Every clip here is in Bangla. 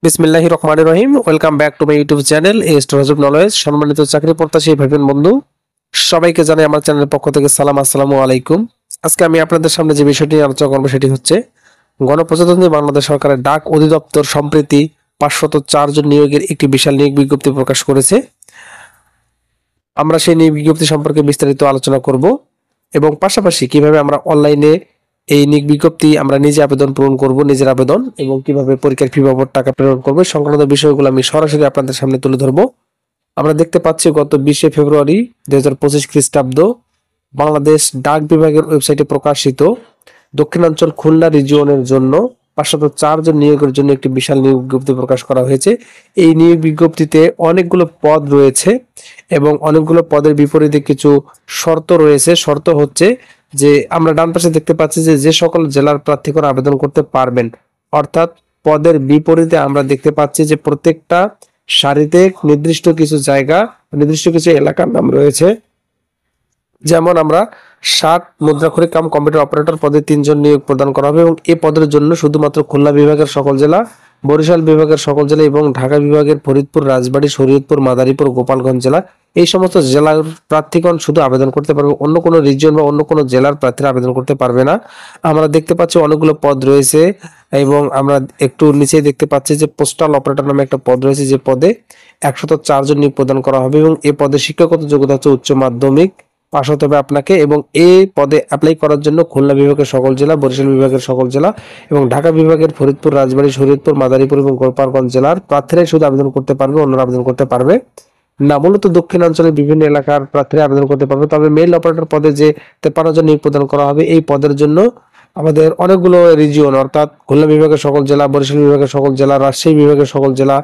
বিসমিল্লাহির রহমানির রহিম। Welcome back to my YouTube channel a stories of knowledge. সম্মানিত চাকরি প্রত্যাশী ভাই বোন বন্ধু সবাইকে জানাই আমার চ্যানেলের পক্ষ থেকে সালাম, আসসালামু আলাইকুম। আজকে আমি আপনাদের সামনে যে বিষয়টি নিয়ে আলোচনা করবো সেটি হচ্ছে গণপ্রজাতন্ত্রী বাংলাদেশ সরকারের ডাক অধিদপ্তর সম্প্রতি 504 জন নিয়োগের একটি বিশাল নিয়োগ বিজ্ঞপ্তি প্রকাশ করেছে। আমরা সেই নিয়োগ বিজ্ঞপ্তি সম্পর্কে বিস্তারিত আলোচনা করব এবং পাশাপাশি কিভাবে আমরা অনলাইনে এই নিয়োগ বিজ্ঞপ্তি আমরা নিজে আবেদন পূরণ করব, নিজের আবেদন, এবং কিভাবে পরীক্ষার ফি বাবদ টাকা প্রেরণ করব সংক্রান্ত বিষয়গুলো আমি সরাসরি আপনাদের সামনে তুলে ধরবো। আমরা দেখতে পাচ্ছি গত 20 ফেব্রুয়ারি 2025 খ্রিস্টাব্দ বাংলাদেশ ডাক বিভাগের ওয়েবসাইটে প্রকাশিত দক্ষিণাঞ্চল খুলনা রিজিয়নের জন্য 504 জন নিয়োগের জন্য একটি বিশাল নিয়োগ বিজ্ঞপ্তি প্রকাশ করা হয়েছে। এই নিয়োগ বিজ্ঞপ্তিতে অনেকগুলো পদ রয়েছে এবং অনেকগুলো পদের বিপরীতে কিছু শর্ত রয়েছে। শর্ত হচ্ছে যে আমরা ডান পাশে দেখতে পাচ্ছি যে সকল জেলার প্রার্থীগণ আবেদন করতে পারবেন, অর্থাৎ পদের বিপরীতে আমরা দেখতে পাচ্ছি যে প্রত্যেকটা সারিতে নির্দিষ্ট কিছু জায়গা, নির্দিষ্ট কিছু এলাকার নাম রয়েছে। যেমন আমরা 60 মুদ্রাক্ষরিক কাম কম্পিউটার অপারেটর পদে 3 জন নিয়োগ প্রদান করা হবে এবং এই পদের জন্য শুধুমাত্র খুলনা বিভাগের সকল জেলা, বরিশাল বিভাগের সকল জেলা এবং ঢাকা বিভাগের ফরিদপুর, রাজবাড়ী, শরীয়তপুর, মাদারীপুর, গোপালগঞ্জ জেলা, এই সমস্ত জেলার প্রার্থীগণ শুধু আবেদন করতে পারবে। অন্য কোনো রিজিয়ন বা অন্য কোনো জেলার প্রার্থীরা আবেদন করতে পারবে না। আমরা দেখতে পাচ্ছি অনেকগুলো পদ রয়েছে এবং আমরা একটু নিচে দেখতে পাচ্ছি যে পোস্টাল অপারেটর নামে একটা পদ রয়েছে, যে পদে 104 জন নিয়োগ প্রদান করা হবে এবং এই পদে শিক্ষাগত যোগ্যতা হচ্ছে উচ্চ মাধ্যমিক পাস হতে হবে আপনাকে। এবং এই পদে অ্যাপ্লাই করার জন্য খুলনা বিভাগের সকল জেলা, বরিশাল বিভাগের সকল জেলা এবং ঢাকা বিভাগের ফরিদপুর, রাজবাড়ী, শরীয়তপুর, মাদারীপুর এবং গোপালগঞ্জ জেলার প্রার্থীরাই শুধু আবেদন করতে পারবে, অন্যরা আবেদন করতে পারবে না। মূলত দক্ষিণাঞ্চলের বিভিন্ন এলাকার প্রার্থীরা আবেদন করতে পারবে। তবে মেইল অপারেটর পদে যে 53 জন নিয়োগ প্রদান করা হবে, এই পদের জন্য আমাদের অনেকগুলো রিজিয়ন, অর্থাৎ খুলনা বিভাগের সকল জেলা, বরিশাল বিভাগের সকল জেলা, রাজশাহী বিভাগের সকল জেলা,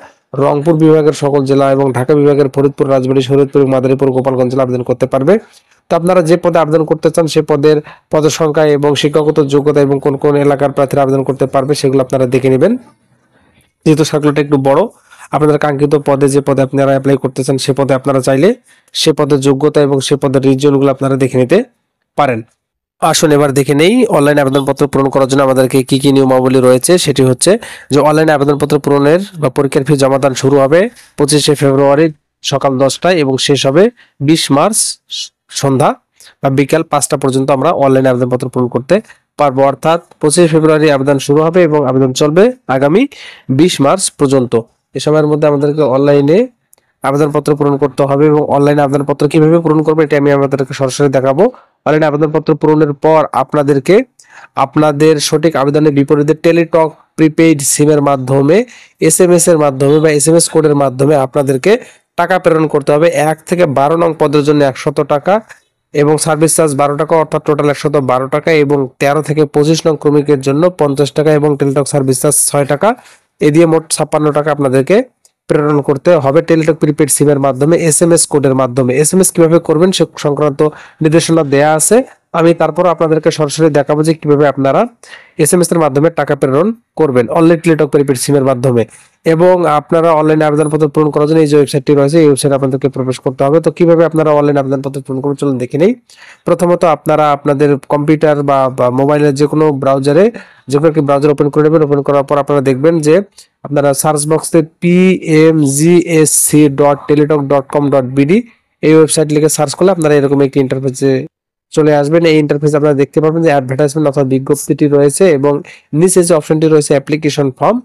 রংপুর বিভাগের সকল জেলা এবং ঢাকা বিভাগের ফরিদপুর, রাজবাড়ী, শরীয়তপুর, মাদারীপুর, গোপালগঞ্জ জেলা আবেদন করতে পারবে। তো আপনারা যে পদে আবেদন করতে চান সে পদের পদের সংখ্যা এবং শিক্ষাগত যোগ্যতা এবং কোন কোন এলাকার প্রার্থীরা আবেদন করতে পারবে সেগুলো আপনারা দেখে নেবেন। যেহেতু সার্কুলারটা একটু বড়, আপনাদের কাঙ্ক্ষিত পদে যে পদে আপনারা অ্যাপ্লাই করতে চান সে পদে আপনারা চাইলে সে পদের যোগ্যতা এবং সে পদের রিজিয়নগুলো আপনারা দেখে নিতে পারেন। আসুন এবার দেখে নেই অনলাইন আবেদনপত্র পূরণ করার জন্য আমাদেরকে কি কি নিয়মাবলী রয়েছে। সেটি হচ্ছে যে অনলাইন আবেদনপত্র পূরণের বা পরীক্ষার ফি জমাদান শুরু হবে 25 ফেব্রুয়ারি সকাল 10টায় এবং শেষ হবে 20 মার্চ সন্ধ্যা বা বিকাল 5টা পর্যন্ত আমরা অনলাইন আবেদনপত্র পূরণ করতে পারবো। অর্থাৎ 25 ফেব্রুয়ারি আবেদন শুরু হবে এবং আবেদন চলবে আগামী 20 মার্চ পর্যন্ত। এ সময়ের মধ্যে আমাদেরকে অনলাইনে আবেদনপত্র পূরণ করতে হবে এবং অনলাইনে আবেদনপত্র কিভাবে পূরণ করবে এটা আমি আপনাদেরকে সরাসরি দেখাবো। অনলাইনে আবেদনপত্র পূরণের পর আপনাদেরকে আপনাদের সঠিক আবেদনের বিপরীতে টেলিটক প্রিপেইড সিমের মাধ্যমে, এসএমএস এর মাধ্যমে বা এসএমএস কোডের মাধ্যমে আপনাদেরকে টাকা প্রেরণ করতে হবে। 1 থেকে 12 নং পদের জন্য 100 টাকা এবং সার্ভিস চার্জ 12 টাকা, অর্থাৎ টোটাল 112 টাকা, এবং 13 থেকে 25 নং ক্রমিকের জন্য 50 টাকা এবং টেলিটক সার্ভিস চার্জ 6 টাকা। এ দিয়ে মোট 56 টাকা আপনাদেরকে প্রেরণ করতে হবে টেলিটক প্রিপেড সিমের মাধ্যমে, এসএমএস কোডের মাধ্যমে। এসএমএস কিভাবে করবেন সে সংক্রান্ত নির্দেশনা দেয়া আছে। আমি তারপর আপনাদেরকে সরাসরি দেখাবো যে কিভাবে আপনারা এসএমএস এর মাধ্যমে টাকা প্রেরণ করবেন অনলাইন টেলিটক প্রিপেড সিমের মাধ্যমে। এবং আপনারা অনলাইনে আবেদনপত্র পূরণ করার জন্য এই যে ওয়েবসাইটটি রয়েছে এই ওয়েবসাইটে আপনাদেরকে প্রবেশ করতে হবে। তো কিভাবে আপনারা অনলাইন আবেদনপত্র পূরণ করবেন চলুন দেখে নেই। প্রথমত আপনারা আপনাদের কম্পিউটার বা মোবাইলের যে কোনো ব্রাউজারে যে কোনো একটি ব্রাউজার ওপেন করে নেবেন। ওপেন করার পর আপনারা দেখবেন যে আপনারা সার্চ বক্সে pmgsc.teletalk.com.bd এই ওয়েবসাইট লিখে সার্চ করলে আপনারা এরকম একটি ইন্টারফেসে চলে আসবেন। এই ইন্টারফেসে আপনারা দেখতে পাবেন যে অ্যাডভার্টাইজমেন্ট অর্থাৎ বিজ্ঞপ্তিটি রয়েছে এবং নিচে যে অপশনটি রয়েছে application form,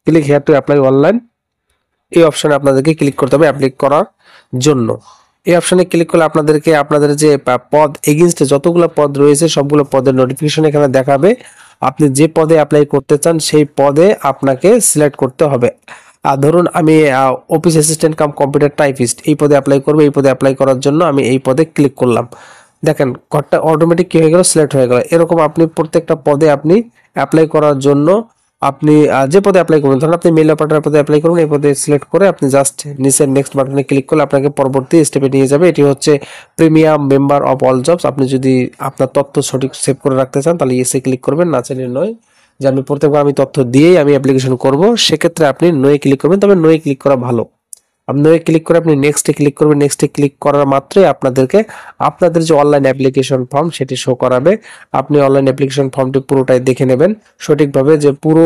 click here to apply online, এই অপশনে আপনাদেরকে ক্লিক করতে হবে অ্যাপ্লাই করার জন্য। এই অপশনে ক্লিক করলে আপনাদেরকে আপনাদের যে পদ এগেইনস্টে যতগুলো পদ রয়েছে সবগুলো পদের নোটিফিকেশন এখানে দেখাবে। আপনি যে পদে অ্যাপ্লাই করতে চান সেই পদে আপনাকে সিলেক্ট করতে হবে। আর ধরুন আমি office assistant cum computer typist এই পদে অ্যাপ্লাই করব। এই পদে অ্যাপ্লাই করার জন্য আমি এই পদে ক্লিক করলাম। দেখেন ঘরটা অটোমেটিক কি হয়ে গেল, সিলেক্ট হয়ে গেল। এরকম আপনি প্রত্যেকটা পদে আপনি অ্যাপ্লাই করার জন্য আপনি যে পদে অ্যাপ্লাই করবেন, ধরুন আপনি মেল অপারেটর পদে অ্যাপ্লাই করুন, এই পদে সিলেক্ট করে আপনি জাস্ট নিচের নেক্সট বাটনে ক্লিক করলে আপনাকে পরবর্তী স্টেপে নিয়ে যাবে। এটি হচ্ছে premium member of all jobs. আপনি যদি আপনার তথ্য সঠিক সেভ করে রাখতে চান তাহলে এসে ক্লিক করবেন, না চাইলে নয়। যে আমি প্রত্যেকবার আমি তথ্য দিয়েই আমি অ্যাপ্লিকেশন করব সেক্ষেত্রে আপনি নয়ে ক্লিক করবেন, তবে নয়ে ক্লিক করা ভালো। আপনি নয়ে ক্লিক করে আপনি নেক্সটে ক্লিক করবেন। নেক্সটে ক্লিক করার মাত্রই আপনাদেরকে আপনাদের যে অনলাইন অ্যাপ্লিকেশন ফর্ম সেটি শো করাবে। আপনি অনলাইন অ্যাপ্লিকেশন ফর্মটি পুরোটাই দেখে নেবেন সঠিকভাবে, যে পুরো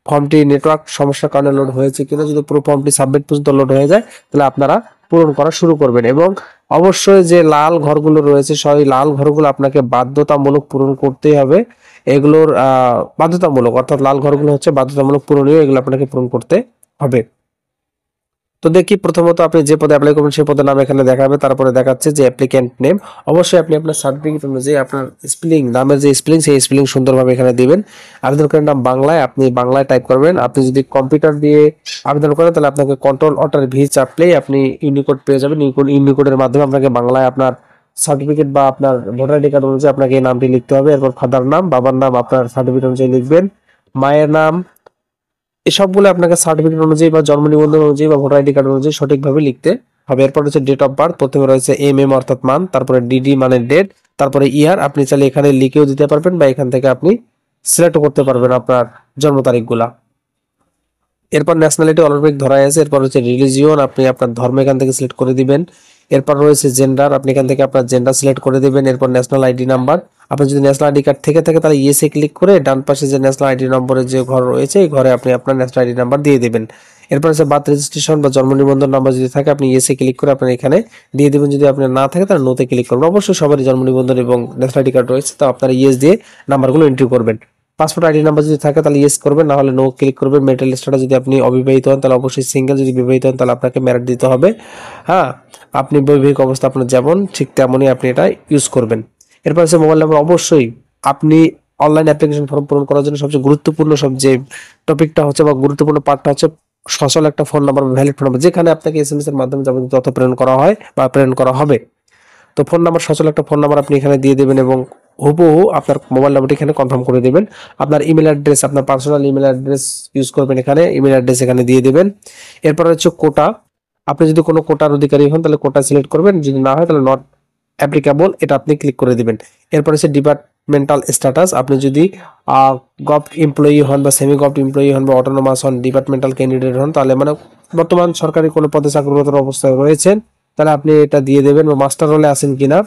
ফর্মটি নেটওয়ার্ক সমস্যার কারণে লোড হয়েছে কিনা। যদি পুরো ফর্মটি সাবমিট পর্যন্ত লোড হয়ে যায় তাহলে আপনারা পূরণ করা শুরু করবেন। এবং অবশ্যই যে লাল ঘরগুলো রয়েছে সেই লাল ঘরগুলো আপনাকে বাধ্যতামূলক পূরণ করতেই হবে। এগুলোর বাধ্যতামূলক, অর্থাৎ লাল ঘরগুলো হচ্ছে বাধ্যতামূলক পূরণীয়, এগুলো আপনাকে পূরণ করতে হবে। তো দেখি প্রথমত আপনি যে পদে অ্যাপ্লাই করবেন সেই পদের নাম এখানে দেখাবে, তারপরে দেখাচ্ছে যে অ্যাপ্লিক্যান্ট নেম। অবশ্যই আপনি আপনার সার্টিফিকেট অনুযায়ী আপনার স্পেলিং, নামের যে স্পেলিং সেই স্পেলিং সুন্দরভাবে এখানে দিবেন। আবেদনকারীর নাম বাংলায়, আপনি বাংলায় টাইপ করবেন। আপনি যদি কম্পিউটার দিয়ে আবেদন করেন তাহলে আপনাকে কন্ট্রোল অল্টার ভি চাপলেই আপনি ইউনিকোড পেয়ে যাবেন। ইউনিকোডের মাধ্যমে আপনাকে বাংলায় আপনার সার্টিফিকেট বা আপনার ভোটার আইডি কার্ড অনুযায়ী আপনাকে এই নামটি লিখতে হবে। এরপর ফাদার নাম, বাবার নাম আপনার সার্টিফিকেট অনুযায়ী লিখবেন, মায়ের নাম, এসবগুলো আপনাকে সার্টিফিকেট অনুযায়ী বা জন্ম নিবন্ধন অনুযায়ী বা ভোটার আইডি কার্ড অনুযায়ী সঠিকভাবে লিখতে হবে। এরপর হচ্ছে ডেট অফ বার্থ, প্রথমে রয়েছে অর্থাৎ মান, তারপরে ডিডি মানে ডেট, তারপরে ইয়ার। আপনি চাইলে এখানে লিখেও দিতে পারবেন বা এখান থেকে আপনি সিলেক্ট করতে পারবেন আপনার জন্ম তারিখগুলা। এরপর ন্যাশনালিটি অলরেডি ধরা আছে। এরপর হচ্ছে রিলিজিয়ন, আপনি আপনার ধর্ম এখান থেকে সিলেক্ট করে দিবেন। এরপর রয়েছে জেন্ডার, আপনি এখান থেকে আপনার জেন্ডার সিলেক্ট করে দিবেন। এরপর ন্যাশনাল আইডি নাম্বার, আপনার যদি ন্যাশনাল আইডি কার্ড থেকে থাকে তাহলে ইয়েসে ক্লিক করে ডান পাশে যে ন্যাশনাল আইডি নম্বরের যে ঘর রয়েছে এই ঘরে আপনি আপনার ন্যাশনাল আইডি নাম্বার দিয়ে দিবেন। এরপর হচ্ছে বার্থ রেজিস্ট্রেশন বা জন্ম নিবন্ধন নাম্বার যদি থাকে আপনি ইয়েসে ক্লিক করে আপনার এখানে দিয়ে দিবেন। যদি আপনার না থাকে তাহলে নোতে ক্লিক করবেন। অবশ্যই সবারই জন্ম নিবন্ধন এবং ন্যাশনাল আইডি কার্ড রয়েছে, তো আপনারা ইয়েস দিয়ে নাম্বারগুলো এন্ট্রি করবেন। পাসপোর্ট আইডি নাম্বার যদি থাকে তাহলে ইয়েস করবেন, না হলে নো ক্লিক করবেন। মেরিটাল স্ট্যাটাস, যদি আপনি অবিবাহিত হন তাহলে অবশ্যই সিঙ্গেল, যদি বিবাহিত হন তাহলে আপনাকে ম্যারিড দিতে হবে। হ্যাঁ, আপনি বৈবাহিক অবস্থা আপনার যেমন ঠিক তেমনই আপনি এটা ইউজ করবেন। এরপর হচ্ছে মোবাইল নাম্বার, অবশ্যই আপনি অনলাইন অ্যাপ্লিকেশন ফর্ম পূরণ করার জন্য সবচেয়ে গুরুত্বপূর্ণ যে টপিকটা হচ্ছে বা গুরুত্বপূর্ণ পার্টটা হচ্ছে সচল একটা phone number, valid phone number, যেখানে আপনাকে এসএমএস এর মাধ্যমে যাবতীয় তথ্য প্রেরণ করা হয় বা প্রেরণ করা হবে। তো ফোন নাম্বার, সচল একটা ফোন নাম্বার আপনি এখানে দিয়ে দেবেন এবং হুবহু আপনার মোবাইল নাম্বারটি এখানে কনফার্ম করে দেবেন। আপনার ইমেল অ্যাড্রেস, আপনার পার্সোনাল ইমেল অ্যাড্রেস ইউজ করবেন, এখানে ইমেল অ্যাড্রেস এখানে দিয়ে দেবেন। এরপর হচ্ছে কোটা, আপনি যদি কোনো কোটার অধিকারী হন তাহলে কোটা সিলেক্ট করবেন, যদি না হয় তাহলে নট অ্যাপ্লিকেবল এটা আপনি ক্লিক করে দিবেন। এরপর হচ্ছে ডিপার্টমেন্টাল স্ট্যাটাস, আপনি যদি গভ এমপ্লয়ি হন বা সেমি গভ এমপ্লয়ি হন বা অটোনোমাস হন, ডিপার্টমেন্টাল ক্যান্ডিডেট হন, তাহলে মানে বর্তমান সরকারি কোনো পদে চাকরিরত অবস্থায় রয়েছেন তাহলে আপনি এটা দিয়ে দেবেন, বা মাস্টার রোলে আছেন কিনা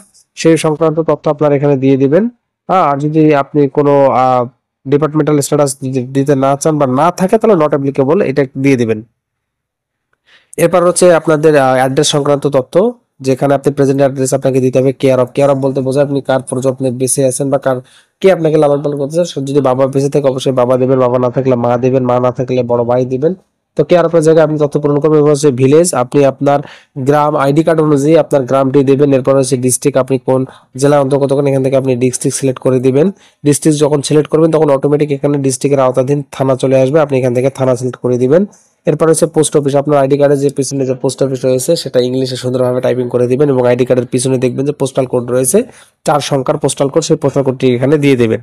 সেই সংক্রান্ত তথ্য আপনার এখানে দিয়ে দিবেন। আর যদি আপনি কোনো ডিপার্টমেন্টাল স্ট্যাটাস দিতে না চান বা না থাকে তাহলে নট অ্যাপ্লিকেবল এটা দিয়ে দিবেন। এরপর হচ্ছে আপনাদের অ্যাড্রেস সংক্রান্ত তথ্য, যেখানে আপনি প্রেজেন্ট অ্যাড্রেস আপনাকে দিতে হবে। কেয়ার অফ বলতে বোঝায় আপনি কার প্রযত্নে বেঁচে আছেন বা কার কে আপনাকে লালন পালন করতেছে। যদি বাবা বেঁচে থাকে অবশ্যই বাবা দেবেন, বাবা না থাকলে মা দেবেন, মা না থাকলে বড় ভাই দিবেন। তো কেয়ার অফের জায়গায় আপনি তথ্য পূরণ করবেন। এরপর হচ্ছে ভিলেজ, আপনি আপনার গ্রাম আইডি কার্ড অনুযায়ী আপনার গ্রামটি দেবেন। এরপর হচ্ছে ডিস্ট্রিক্ট, আপনি কোন জেলার অন্তর্গত এখান থেকে আপনি ডিস্ট্রিক্ট সিলেক্ট করে দিবেন। ডিস্ট্রিক্ট যখন সিলেক্ট করবেন তখন অটোমেটিক এখানে ডিস্ট্রিক্টের আওতাধীন থানা চলে আসবে, আপনি এখান থেকে থানা সিলেক্ট করে দিবেন। এরপর হচ্ছে পোস্ট অফিস, আপনার আইডি কার্ডের যে পিছনে যে পোস্ট অফিস রয়েছে সেটা ইংলিশে সুন্দরভাবে টাইপিং করে দিবেন এবং আইডি কার্ডের পিছনে দেখবেন যে পোস্টাল কোড রয়েছে 4 সংখ্যার পোস্টাল কোড, সেই পোস্টাল কোডটি এখানে দিয়ে দেবেন।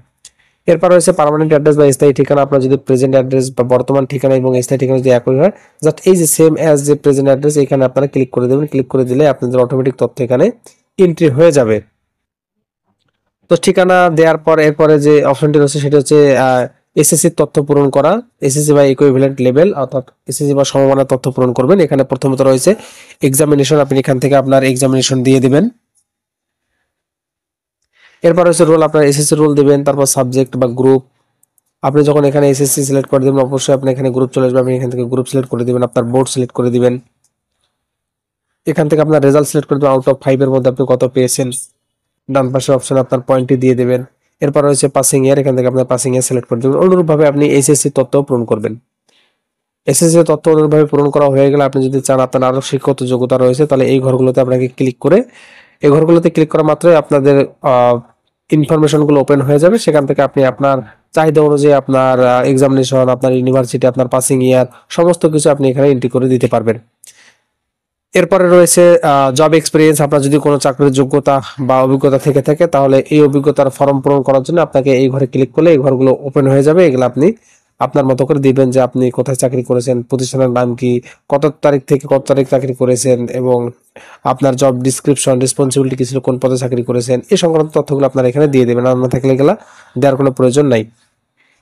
এরপর রয়েছে পার্মানেন্ট অ্যাড্রেস বা স্থায়ী ঠিকানা, আপনার যদি প্রেজেন্ট অ্যাড্রেস বা বর্তমান ঠিকানা এবং স্থায়ী ঠিকানা যদি একই হয়, জাস্ট এই যে সেম অ্যাজ যে প্রেজেন্ট অ্যাড্রেস এখানে আপনারা ক্লিক করে দেবেন। ক্লিক করে দিলে আপনাদের অটোমেটিক তথ্য এখানে এন্ট্রি হয়ে যাবে। তো ঠিকানা দেওয়ার পর এরপরে যে অপশনটি রয়েছে সেটা হচ্ছে এসএসসি তথ্য পূরণ করা, এসএসসি বা ইকুইভ্যালেন্ট লেভেল অর্থাৎ এসএসসি বা সমমানের তথ্য পূরণ করবেন। এখানে প্রথমত রয়েছে এক্সামিনেশন, আপনি এখান থেকে আপনার এক্সামিনেশন দিয়ে দিবেন। এরপর হচ্ছে রোল, আপনার এসএসসি রোল দিবেন। তারপর সাবজেক্ট বা গ্রুপ, আপনি যখন এখানে এসএসসি সিলেক্ট করে দিবেন অবশ্যই আপনি এখানে গ্রুপ চলে আসবে, আপনি এখান থেকে গ্রুপ সিলেক্ট করে দিবেন। আপনার বোর্ড সিলেক্ট করে দিবেন, এখান থেকে আপনার রেজাল্ট সিলেক্ট করে দিবেন, আউট অফ 5 এর মধ্যে আপনি কত পেয়েছেন। ডান পাশের অপশনে আপনার পয়েন্টটি দিয়ে দেবেন। এরপর রয়েছে পাসিং ইয়ার, এখান থেকে আপনার পাসিং ইয়ার সিলেক্ট করে দেবেন। অনুরূপভাবে আপনি এসএসসি তথ্য পূরণ করবেন। এসএসসি তথ্য অনুরূপভাবে পূরণ করা হয়ে গেলে আপনি যদি চান আপনার আরো শিক্ষাগত যোগ্যতা রয়েছে তাহলে এই ঘরগুলোতে আপনাকে ক্লিক করে, এই ঘরগুলোতে ক্লিক করা মাত্রই আপনাদের ইনফরমেশন গুলো ওপেন হয়ে যাবে। সেখান থেকে আপনি আপনার চাহিদা অনুযায়ী আপনার এক্সামিনেশন, আপনার ইউনিভার্সিটি, আপনার পাসিং ইয়ার সমস্ত কিছু আপনি এখানে এন্ট্রি করে দিতে পারবেন। এরপরে রয়েছে জব এক্সপিরিয়েন্স, আপনার যদি কোনো চাকরির যোগ্যতা বা অভিজ্ঞতা থেকে থাকে তাহলে এই অভিজ্ঞতার ফর্ম পূরণ করার জন্য আপনাকে এই ঘরে ক্লিক করলে এই ঘরগুলো ওপেন হয়ে যাবে। এগুলো আপনি আপনার মতো করে দিবেন যে আপনি কোথায় চাকরি করেছেন, প্রতিষ্ঠানের নাম কি, কত তারিখ থেকে কত তারিখ চাকরি করেছেন এবং আপনার জব ডিসক্রিপশন, রেসপন্সিবিলিটি কি ছিল, কোন পদে চাকরি করেছেন, এই সংক্রান্ত তথ্যগুলো আপনারা এখানে দিয়ে দেবেন। আর না থাকলে এগুলা দেওয়ার কোনো প্রয়োজন নাই।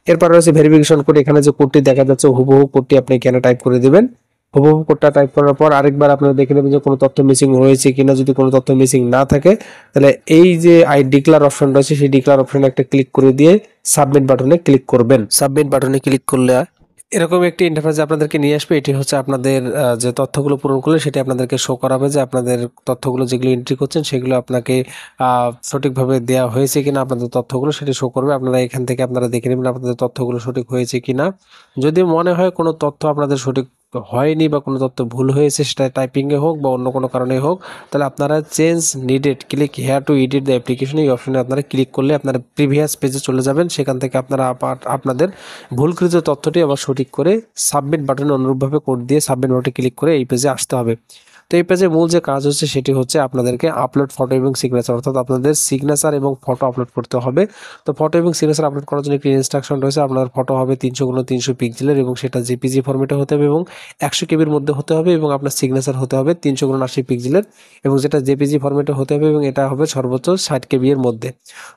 এরপর রয়েছে ভেরিফিকেশন কোড, এখানে যে কোডটি দেখা যাচ্ছে হুবহু কোডটি আপনি এখানে টাইপ করে দিবেন। হুবহু কোডটা টাইপ করার পর আরেকবার আপনারা দেখে নেবেন যে কোনো তথ্য মিসিং হয়েছে কিনা। যদি কোনো তথ্য মিসিং না থাকে তাহলে এই যে আই ডিক্লার অপশন রয়েছে সেই ডিক্লার অপশনে একটা ক্লিক করে দিয়ে সাবমিট বাটনে ক্লিক করবেন। সাবমিট বাটনে ক্লিক করলে এরকম একটি ইন্টারফেসে আপনাদেরকে নিয়ে আসবে। এটি হচ্ছে আপনাদের যে তথ্যগুলো পূরণ করলে সেটি আপনাদেরকে শো করাবে যে আপনাদের তথ্যগুলো যেগুলো এন্ট্রি করছেন সেগুলো আপনাকে সঠিকভাবে দেওয়া হয়েছে কিনা, আপনাদের তথ্যগুলো সেটি শো করবে। আপনারা এখান থেকে আপনারা দেখে নেবেন আপনাদের তথ্যগুলো সঠিক হয়েছে কিনা। যদি মনে হয় কোনো তথ্য আপনাদের সঠিক হয়নি বা কোনো তথ্য ভুল হয়েছে, সেটা টাইপিংয়ে হোক বা অন্য কোনো কারণে হোক, তাহলে আপনারা change needed click here two edit the application, এই অপশনে আপনারা ক্লিক করলে আপনারা প্রিভিয়াস পেজে চলে যাবেন। সেখান থেকে আপনারা আপনাদের ভুলকৃত তথ্যটি আবার সঠিক করে সাবমিট বাটনে অনুরূপভাবে কোড দিয়ে সাবমিট বাটনে ক্লিক করে এই পেজে আসতে হবে। তো এই পেজে মূল যে কাজ হচ্ছে সেটি হচ্ছে আপনাদেরকে আপলোড ফটো এবং সিগনেচার, অর্থাৎ আপনাদের সিগনেচার এবং ফটো আপলোড করতে হবে। তো ফটো এবং সিগনেচার আপলোড করার জন্য একটি ইনস্ট্রাকশন রয়েছে। আপনার ফটো হবে 300x300 পিক্সেলের এবং সেটা জেপিজি ফরম্যাটে হতে হবে এবং 100 কেবির মধ্যে হতে হবে, এবং আপনার সিগনেচার হতে হবে 300x80 পিক্সেলের এবং যেটা জেপিজি ফরম্যাটে হতে হবে এবং এটা হবে সর্বোচ্চ 60 কেবি এর মধ্যে।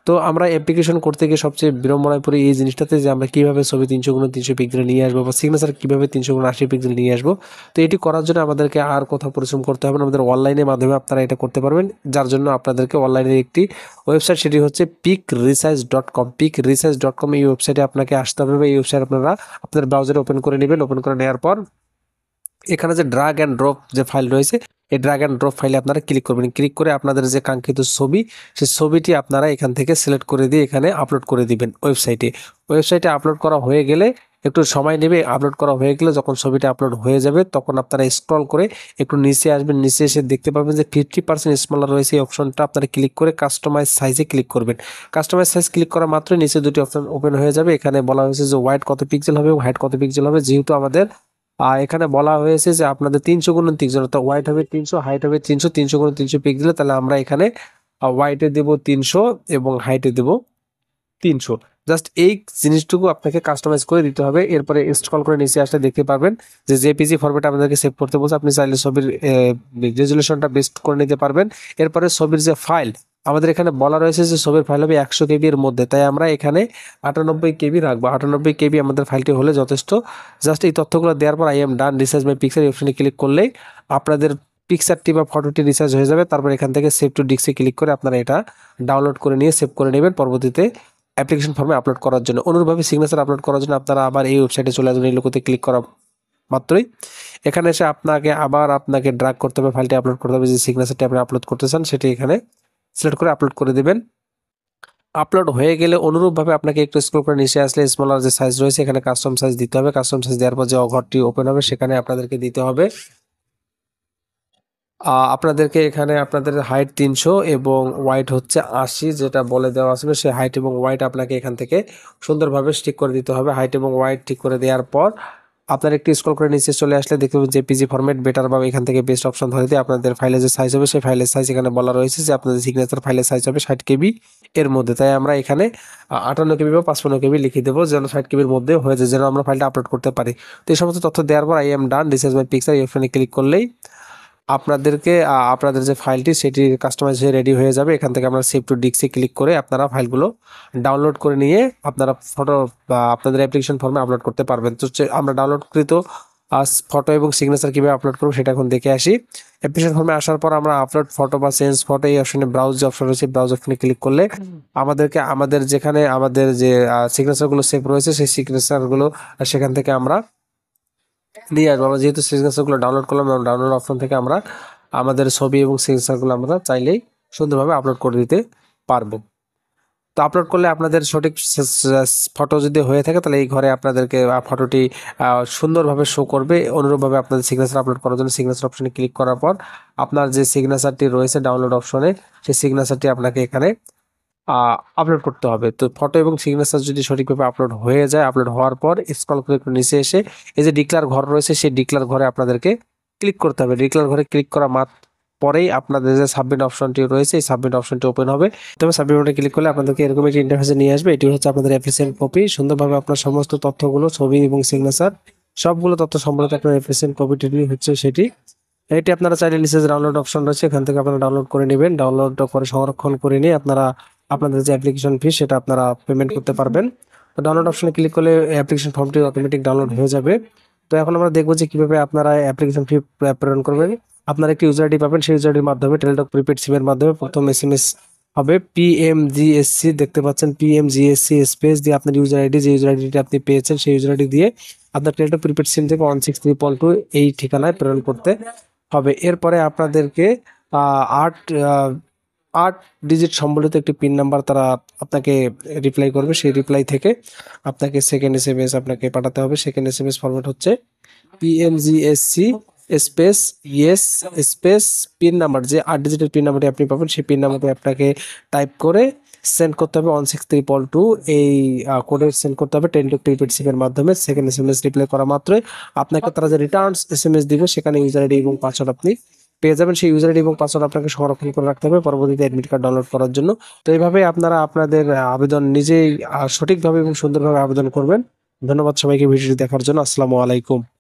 তো আমরা অ্যাপ্লিকেশন করতে গিয়ে সবচেয়ে বিড়ম্বনায় পড়ি এই জিনিসটাতে যে আমরা কীভাবে ছবি 300x300 পিক্সেল নিয়ে আসবো বা সিগনেচার কীভাবে 300x80 পিক্সেল নিয়ে আসবো। তো এটি করার জন্য আমাদেরকে আর কোথাও পরিশ্রম করতে হবে না, আমাদের অনলাইনের মাধ্যমে আপনারা এটা করতে পারবেন। যার জন্য আপনাদেরকে অনলাইনের একটি ওয়েবসাইট, সেটি হচ্ছে picrisize.com। picrisize.com এই ওয়েবসাইটে আপনাকে আসতে হবে বা এই ওয়েবসাইট আপনারা আপনার ব্রাউজারে ওপেন করে নেবেন। ওপেন করে নেওয়ার পর এখানে যে ড্রাগ অ্যান্ড ড্রপ যে ফাইল রয়েছে, এই ড্রাগ অ্যান্ড ড্রপ ফাইলে আপনারা ক্লিক করবেন। ক্লিক করে আপনাদের যে কাঙ্ক্ষিত ছবি, সেই ছবিটি আপনারা এখান থেকে সিলেক্ট করে দিয়ে এখানে আপলোড করে দিবেন ওয়েবসাইটে। ওয়েবসাইটে আপলোড করা হয়ে গেলে একটু সময় নেবে। আপলোড করা হয়ে গেলে যখন ছবিটা আপলোড হয়ে যাবে তখন আপনারা স্ক্রল করে একটু নিচে আসবেন। নিচে এসে দেখতে পাবেন যে 50% স্মলার রয়েছে, এই অপশনটা আপনারা ক্লিক করে কাস্টমাইজ সাইজে ক্লিক করবেন। কাস্টমাইজ সাইজ ক্লিক করা মাত্রই নিচে দুটি অপশন ওপেন হয়ে যাবে। এখানে বলা হয়েছে যে ওয়াইড কত পিক্সেল হবে এবং হাইট কত পিক্সেল হবে। যেহেতু আমাদের এখানে বলা হয়েছে যে আপনাদের 300x300, অর্থাৎ ওয়াইড হবে 300, হাইট হবে 300, 300x300 পিক্সেল, তাহলে আমরা এখানে ওয়াইটে দেব 300 এবং হাইটে দেব 300। জাস্ট এই জিনিসটুকু আপনাকে কাস্টমাইজ করে দিতে হবে। এরপরে স্ক্রল করে নিচে আসলে দেখতে পারবেন যে জেপিজি ফরম্যাটে আপনাদেরকে সেভ করতে বলছে। আপনি চাইলে ছবির রেজুলেশনটা বেস্ট করে নিতে পারবেন। এরপরে ছবির যে ফাইল, আমাদের এখানে বলা রয়েছে যে ছবির ফাইল হবে 100 কেবি এর মধ্যে, তাই আমরা এখানে 98 কেবি রাখবো। 98 কেবি আমাদের ফাইলটি হলে যথেষ্ট। জাস্ট এই তথ্যগুলো দেওয়ার পর I am done research my picture এই অপশনে ক্লিক করলেই আপনাদের পিকচারটি বা ফটোটি রিসার্চ হয়ে যাবে। তারপর এখান থেকে সেভ টু ডিস্কে ক্লিক করে আপনারা এটা ডাউনলোড করে নিয়ে সেভ করে নেবেন পরবর্তীতে অ্যাপ্লিকেশন ফর্মে আপলোড করার জন্য। অনুরূপভাবে সিগনেচার আপলোড করার জন্য আপনারা আবার এই ওয়েবসাইটে চলে আসবেন। এই লোগোতে ক্লিক করা মাত্রই এখানে এসে আপনাকে ড্র্যাগ করতে হবে, ফাইলটি আপলোড করতে হবে। যে সিগনেচারটি আপনি আপলোড করতে চান সেটি এখানে সিলেক্ট করে আপলোড করে দেবেন। আপলোড হয়ে গেলে অনুরূপভাবে আপনাকে একটু স্ক্রল করে নিচে আসলে স্মলার যে সাইজ রয়েছে এখানে কাস্টম সাইজ দিতে হবে। কাস্টম সাইজ দেওয়ার পর যে ঘরটি ওপেন হবে সেখানে আপনাদেরকে দিতে হবে আপনাদেরকে এখানে আপনাদের হাইট 300 এবং ওয়াইট হচ্ছে 80, যেটা বলে দেওয়া আসবে সেই হাইট এবং ওয়াইট আপনাকে এখান থেকে সুন্দরভাবে ঠিক করে দিতে হবে। হাইট এবং ওয়াইট ঠিক করে দেওয়ার পর আপনার একটু স্ক্রল করে নিচে চলে আসলে দেখতে পাবেন জেপিজি ফরম্যাট বেটার বা এখান থেকে বেস্ট অপশন ধরে দিয়ে আপনাদের ফাইলের যে সাইজ হবে সেই ফাইলের সাইজ এখানে বলা রয়েছে যে আপনাদের সিগনেচার ফাইলের সাইজ হবে 60 কেবি এর মধ্যে। তাই আমরা এখানে 58 কেবি বা 55 কেবি লিখে দেবো যেন 60 কেবির মধ্যে হয়ে যায়, যেন আমরা ফাইলটা আপলোড করতে পারি। তো এই সমস্ত তথ্য দেওয়ার পর I am done this is my picture এই অপশনে ক্লিক করলেই আপনাদেরকে আপনাদের যে ফাইলটি সেটি কাস্টমাইজ হয়ে রেডি হয়ে যাবে। এখান থেকে আমরা সেভ টু ডিস্কে ক্লিক করে আপনারা ফাইলগুলো ডাউনলোড করে নিয়ে আপনারা ফটো বা আপনাদের অ্যাপ্লিকেশন ফর্মে আপলোড করতে পারবেন। তো আমরা ডাউনলোডকৃত ফটো এবং সিগনেচার কীভাবে আপলোড করবো সেটা এখন দেখে আসি। অ্যাপ্লিকেশন ফর্মে আসার পর আমরা আপলোড ফটো বা চেঞ্জ ফটো এই অপশনে ব্রাউজ যে অপশন রয়েছে ব্রাউজ অপশনে ক্লিক করলে আমাদেরকে আমাদের যেখানে আমাদের যে সিগনেচারগুলো সেভ রয়েছে সেই সিগনেচারগুলো সেখান থেকে আমরা নিয়ে আসবো। আমরা যেহেতু সিগনেচারগুলো ডাউনলোড করলাম, ডাউনলোড অপশন থেকে আমরা আমাদের ছবি এবং সিগনেচারগুলো আমরা চাইলেই সুন্দরভাবে আপলোড করে দিতে পারবো। তো আপলোড করলে আপনাদের সঠিক ফটো যদি হয়ে থাকে তাহলে এই ঘরে আপনাদেরকে ফটোটি সুন্দরভাবে শো করবে। অনুরূপভাবে আপনাদের সিগনেচার আপলোড করার জন্য সিগনেচার অপশনে ক্লিক করার পর আপনার যে সিগনেচারটি রয়েছে ডাউনলোড অপশনে সেই সিগনেচারটি আপনাকে এখানে আপলোড করতে হবে। তো ফটো এবং সিগনেচার যদি সঠিকভাবে আপলোড হয়ে যায়, আপলোড হওয়ার পর স্ক্রল করে একটু নিচে এসে এই যে ডিক্লার ঘর রয়েছে সেই ডিক্লার ঘরে আপনাদেরকে ক্লিক করতে হবে। ডিক্লার ঘরে ক্লিক করা পরেই আপনাদের যে সাবমিট অপশনটি রয়েছে এই সাবমিট অপশনটি ওপেন হবে। তবে সাবমিট বাটনে ক্লিক করলে আপনাদেরকে এরকম একটি ইন্টারফেসে নিয়ে আসবে। এটি হচ্ছে আপনাদের এফিসিয়েন্ট কপি। সুন্দরভাবে আপনার সমস্ত তথ্যগুলো ছবি এবং সিগনেচার সবগুলো তথ্য সম্বলিত আপনার এফিসিয়েন্ট কপিটি হচ্ছে সেটি। এটি আপনারা চাইলে নিচে ডাউনলোড অপশন রয়েছে এখান থেকে আপনারা ডাউনলোড করে নেবেন। ডাউনলোড করে সংরক্ষণ করে নিয়ে আপনারা আপনাদের যে অ্যাপ্লিকেশন ফি সেটা আপনারা পেমেন্ট করতে পারবেন। তো ডাউনলোড অপশনে ক্লিক করলে অ্যাপ্লিকেশন ফর্মটি অটোমেটিক ডাউনলোড হয়ে যাবে। তো এখন আমরা দেখবো যে কিভাবে আপনারা অ্যাপ্লিকেশন ফি প্রেরণ করবেন। আপনারা একটি ইউজার আইডি পাবেন, সেই ইউজার আইডির মাধ্যমে টেলিটক প্রিপেড সিমের মাধ্যমে প্রথম SMS হবে PMGSC, দেখতে পাচ্ছেন PMGSC স্পেস দিয়ে আপনার ইউজার আইডি, যে ইউজার আইডিটা আপনি পেয়েছেন সেই ইউজার আইডি দিয়ে আপনার টেলিটক প্রিপেড সিম থেকে 163.2 এই ঠিকানায় প্রেরণ করতে হবে। এরপরে আপনাদেরকে আট আট ডিজিট সম্বলিত একটি পিন নাম্বার তারা আপনাকে রিপ্লাই করবে। সেই রিপ্লাই থেকে আপনাকে সেকেন্ড এসএমএস আপনাকে পাঠাতে হবে। সেকেন্ড এসএমএস ফরম্যাট হচ্ছে PMGSC space yes space pin number, যে 8 ডিজিটের পিন নাম্বারটি আপনি পাবেন সেই পিন নাম্বারটি আপনাকে টাইপ করে সেন্ড করতে হবে 163.2 এই কোডে সেন্ড করতে হবে টেলিটক প্রিপেড সিমের মাধ্যমে। সেকেন্ড এসএমএস রিপ্লাই করা মাত্রই আপনাকে তারা যে রিটার্নস এসএমএস দিবে সেখানে ইউজার আইডি এবং পাসওয়ার্ড আপনি পেয়ে যাবেন। সেই ইউজার আইডি এবং পাসওয়ার্ড আপনাকে সংরক্ষণ করে রাখতে হবে পরবর্তীতে অ্যাডমিট কার্ড ডাউনলোড করার জন্য। তো এইভাবে আপনারা আপনাদের আবেদন নিজেই সঠিকভাবে এবং সুন্দরভাবে আবেদন করবেন। ধন্যবাদ সবাইকে ভিডিওটি দেখার জন্য। আসসালামু আলাইকুম।